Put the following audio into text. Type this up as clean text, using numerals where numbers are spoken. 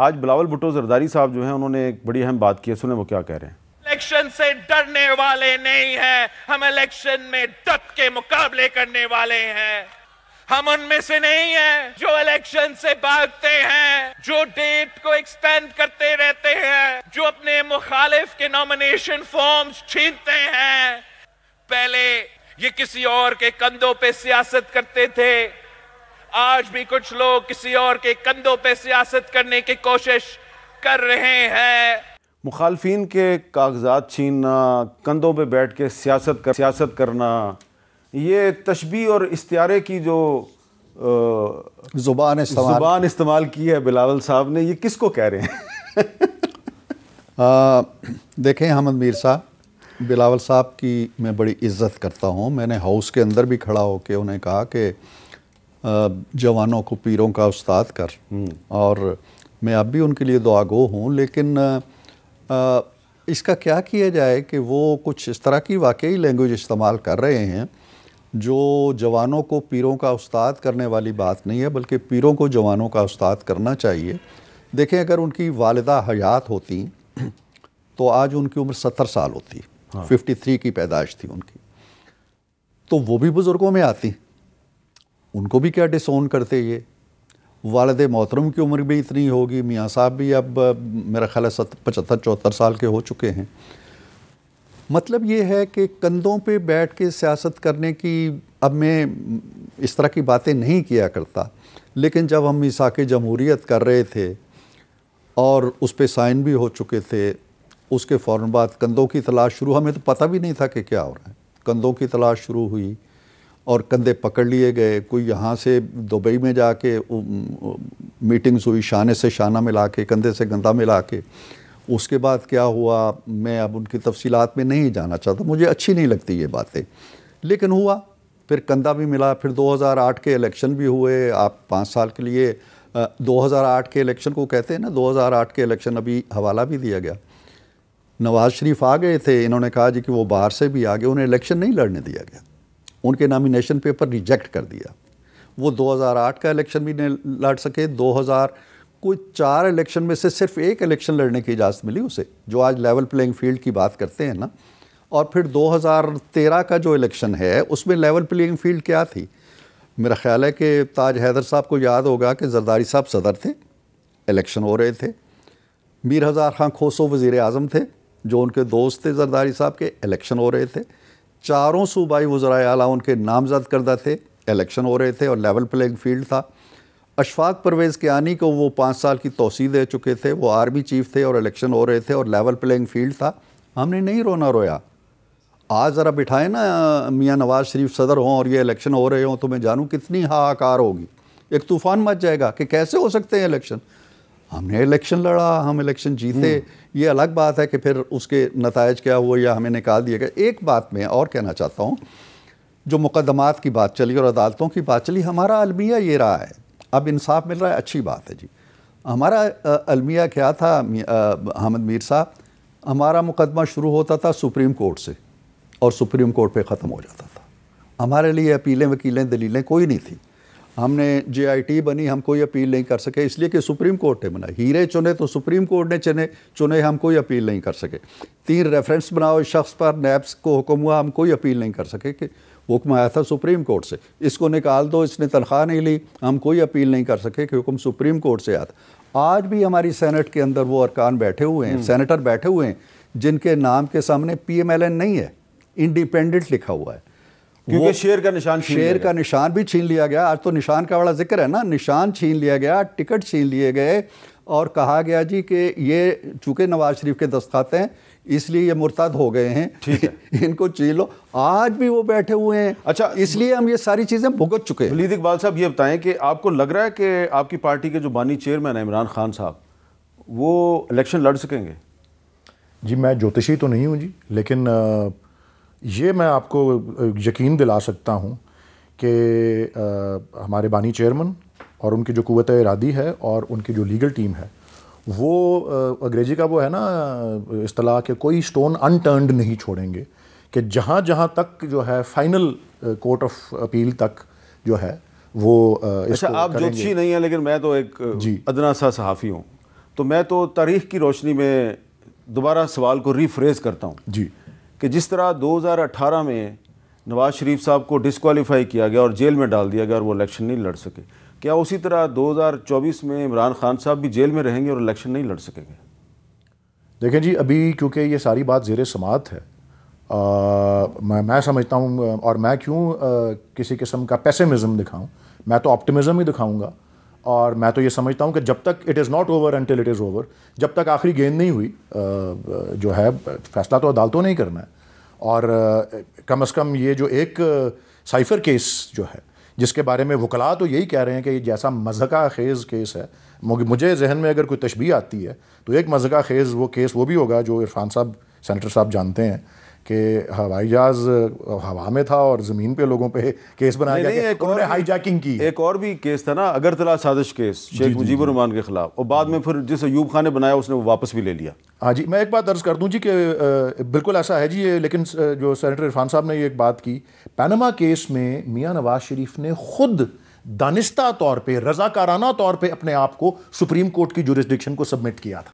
آج بلاول بھٹو زرداری صاحب جو ہیں انہوں نے ایک بڑی اہم بات کی ہے، سنیں وہ کیا کہہ رہے ہیں۔ الیکشن سے ڈرنے والے نہیں ہیں، ہم الیکشن میں ڈٹ کے مقابلے کرنے والے ہیں۔ ہم ان میں سے نہیں ہیں جو الیکشن سے بھاگتے ہیں، جو ڈیٹ کو ایکسٹینڈ کرتے رہتے ہیں، جو اپنے مخالف کے نامینیشن فارمز چھینتے ہیں۔ پہلے یہ کسی اور کے کندھوں پہ سیاست کرتے تھے، آج بھی کچھ لوگ کسی اور کے کندھوں پہ سیاست کرنے کی کوشش کر رہے ہیں۔ مخالفین کے کاغذات چھیننا، کندھوں پہ بیٹھ کے سیاست کرنا، یہ تشبیہ اور استعارے کی جو زبان استعمال کی ہے بلاول صاحب نے، یہ کس کو کہہ رہے ہیں؟ دیکھیں حامد میر صاحب، بلاول صاحب کی میں بڑی عزت کرتا ہوں۔ میں نے ہاؤس کے اندر بھی کھڑا ہو کے انہیں کہا کہ جوانوں کو پیروں کا استاد کر، اور میں اب بھی ان کے لیے دعا گو ہوں، لیکن اس کا کیا کیا جائے کہ وہ کچھ اس طرح کی واقعی لینگویج استعمال کر رہے ہیں جو جوانوں کو پیروں کا استاد کرنے والی بات نہیں ہے، بلکہ پیروں کو جوانوں کا استاد کرنا چاہیے۔ دیکھیں اگر ان کی والدہ حیات ہوتی تو آج ان کی عمر 70 سال ہوتی، 53 کی پیدائش تھی ان کی، تو وہ بھی بزرگوں میں آتی، ان کو بھی کیا ڈس اون کرتے یہ۔ والد محترم کی عمر بھی اتنی ہوگی، میاں صاحب بھی اب میرا خیال ہے 75-74 سال کے ہو چکے ہیں۔ مطلب یہ ہے کہ کندھوں پہ بیٹھ کے سیاست کرنے کی، اب میں اس طرح کی باتیں نہیں کیا کرتا، لیکن جب ہم میثاق جمہوریت کر رہے تھے اور اس پہ سائن بھی ہو چکے تھے، اس کے فوراً بعد کندھوں کی تلاش شروع، ہمیں تو پتہ بھی نہیں تھا کہ کیا ہو رہا ہے، کندھوں کی تلاش شروع ہوئی اور کندھے پکڑ لیے گئے۔ کوئی یہاں سے دبئی میں جا کے میٹنگز ہوئی، شانے سے شانہ ملا کے، کندھے سے کندھا ملا کے۔ اس کے بعد کیا ہوا میں اب ان کی تفصیلات میں نہیں جانا چاہتا، مجھے اچھی نہیں لگتی یہ باتیں، لیکن ہوا، پھر کندھا بھی ملا، پھر 2008 کے الیکشن بھی ہوئے۔ آپ 5 سال کے لیے 2008 کے الیکشن کو کہتے ہیں نا، 2008 کے الیکشن ابھی حوالہ بھی دیا گیا، نواز شریف آ گئے تھے، انہوں نے کہا جی کہ وہ باہر سے بھی آگے، انہیں الیکشن نہیں لڑنے دیا گیا، ان کے نامینیشن پیپر ریجیکٹ کر دیا۔ وہ 2008 کا الیکشن بھی نہیں لڑ سکے، 2004 الیکشن میں سے صرف ایک الیکشن لڑنے کی اجازت ملی اسے، جو آج لیول پلینگ فیلڈ کی بات کرتے ہیں نا۔ اور پھر 2013 کا جو الیکشن ہے اس میں لیول پلینگ فیلڈ کیا تھی؟ میرا خیال ہے کہ تاج حیدر صاحب کو یاد ہوگا کہ زرداری صاحب صدر تھے، الیکشن ہو رہے تھے، میر ہزار خان کھوسو وزیر اعظم تھے جو ان کے دوست تھے زرداری صاحب کے، الیکشن ہو رہے تھے، چاروں صوبائی وزرائے اعلیٰ ان کے نامزد کردہ تھے، الیکشن ہو رہے تھے اور لیول پلینگ فیلڈ تھا۔ اشفاق پرویز کیانی کو وہ 5 سال کی توسیع دے چکے تھے، وہ آرمی چیف تھے اور الیکشن ہو رہے تھے اور لیول پلینگ فیلڈ تھا۔ ہم نے نہیں رونا رویا۔ آج ذرا بٹھائیں نا میاں نواز شریف صدر ہوں اور یہ الیکشن ہو رہے ہوں تو میں جانوں کتنی ہاکار ہوگی، ایک طوفان مچ جائے گا کہ کیسے ہو سکتے ہیں الیکشن۔ ہم نے الیکشن لڑا، ہم الیکشن جیتے، یہ الگ بات ہے کہ پھر اس کے نتائج کیا ہوئے یا ہمیں نکال دیا گیا۔ ایک بات میں اور کہنا چاہتا ہوں، جو مقدمات کی بات چلی اور عدالتوں کی بات چلی، ہمارا المیہ یہ رہا ہے، اب انصاف مل رہا ہے، اچھی بات ہے جی۔ ہمارا المیہ کیا تھا حامد میر صاحب؟ ہمارا مقدمہ شروع ہوتا تھا سپریم کورٹ سے اور سپریم کورٹ پہ ختم ہو جاتا تھا۔ ہمارے لیے اپیلیں وکیلیں دلیلیں کوئی نہیں تھی۔ ہم نے جے آئی ٹی بنی، ہم کوئی اپیل نہیں کر سکے اس لیے کہ سپریم کورٹ نے بنا۔ ہیرے چنے تو سپریم کورٹ نے چنے، ہم کوئی اپیل نہیں کر سکے۔ 3 ریفرنس بناؤ اس شخص پر، نیبس کو حکم ہوا، ہم کوئی اپیل نہیں کر سکے کہ حکم آیا تھا سپریم کورٹ سے۔ اس کو نکال دو، اس نے تنخواہ نہیں لی، ہم کوئی اپیل نہیں کر سکے کہ حکم سپریم کورٹ سے آیا تھا۔ آج بھی ہماری سینٹ کے اندر وہ ارکان بیٹھے ہوئے ہیں، سینیٹر بیٹھے ہوئے ہیں جن کے نام کے سامنے پی ایم ایل این نہیں ہے، انڈیپینڈنٹ لکھا ہوا ہے، کیونکہ شیر کا نشان بھی چھین لیا گیا۔ آج تو نشان کا بڑا ذکر ہے نا، نشان چھین لیا گیا، ٹکٹ چھین لیے گئے اور کہا گیا جی کہ یہ چونکہ نواز شریف کے دستخط ہیں اس لیے یہ مرتد ہو گئے ہیں، ٹھیک ہے ان کو چھین لو۔ آج بھی وہ بیٹھے ہوئے ہیں، اچھا اس لیے ہم یہ ساری چیزیں بھگت چکے ہیں۔ ولید اقبال صاحب یہ بتائیں کہ آپ کو لگ رہا ہے کہ آپ کی پارٹی کے جو بانی چیئرمین ہیں عمران خان صاحب، وہ الیکشن لڑ سکیں گے؟ جی میں جوتشی تو نہیں ہوں جی، لیکن یہ میں آپ کو یقین دلا سکتا ہوں کہ ہمارے بانی چیئرمین اور ان کی جو قوت ارادی ہے اور ان کی جو لیگل ٹیم ہے، وہ انگریزی کا وہ ہے نا اصطلاح کہ کوئی سٹون انٹرنڈ نہیں چھوڑیں گے، کہ جہاں جہاں تک جو ہے فائنل کورٹ آف اپیل تک جو ہے وہ اس کو آپ جوتشی نہیں ہیں لیکن میں تو ایک ادنا سا صحافی ہوں، تو میں تو تاریخ کی روشنی میں دوبارہ سوال کو ریفریز کرتا ہوں جی کہ جس طرح 2018 میں نواز شریف صاحب کو ڈسکوالیفائی کیا گیا اور جیل میں ڈال دیا گیا اور وہ الیکشن نہیں لڑ سکے، کیا اسی طرح 2024 میں عمران خان صاحب بھی جیل میں رہیں گے اور الیکشن نہیں لڑ سکیں گے؟ دیکھیں جی، ابھی کیونکہ یہ ساری بات زیر سماعت ہے، میں سمجھتا ہوں، اور میں کیوں کسی قسم کا پیسمزم دکھاؤں، میں تو آپٹمزم ہی دکھاؤں گا، اور میں تو یہ سمجھتا ہوں کہ جب تک it is not over until it is over, جب تک آخری گیند نہیں ہوئی، جو ہے فیصلہ تو عدالتوں نے ہی کرنا ہے. اور کم از کم یہ جو ایک سائفر کیس جو ہے جس کے بارے میں وکلاء تو یہی کہہ رہے ہیں کہ یہ جیسا مضحکہ خیز کیس ہے، مجھے ذہن میں اگر کوئی تشبیہ آتی ہے تو ایک مضحکہ خیز وہ کیس وہ بھی ہوگا جو عرفان صاحب سینیٹر صاحب جانتے ہیں کہ ہوائی جہاز ہوا میں تھا اور زمین پہ لوگوں پہ کیس بنایا گیا کہ انہوں نے ہائی جیکنگ کی. ایک اور بھی کیس تھا نا، اگرتلا سازش کیس شیخ مجیب الرحمان کے خلاف، اور بعد میں پھر جس ایوب خان نے بنایا اس نے وہ واپس بھی لے لیا. ہاں جی، میں ایک بات عرض کر دوں جی کہ بالکل ایسا ہے جی، لیکن جو سینیٹر عرفان صاحب نے یہ ایک بات کی، پیناما کیس میں میاں نواز شریف نے خود دانستہ طور پہ، رضاکارانہ طور پہ اپنے آپ کو سپریم کورٹ کی جورسڈکشن کو سبمٹ کیا تھا.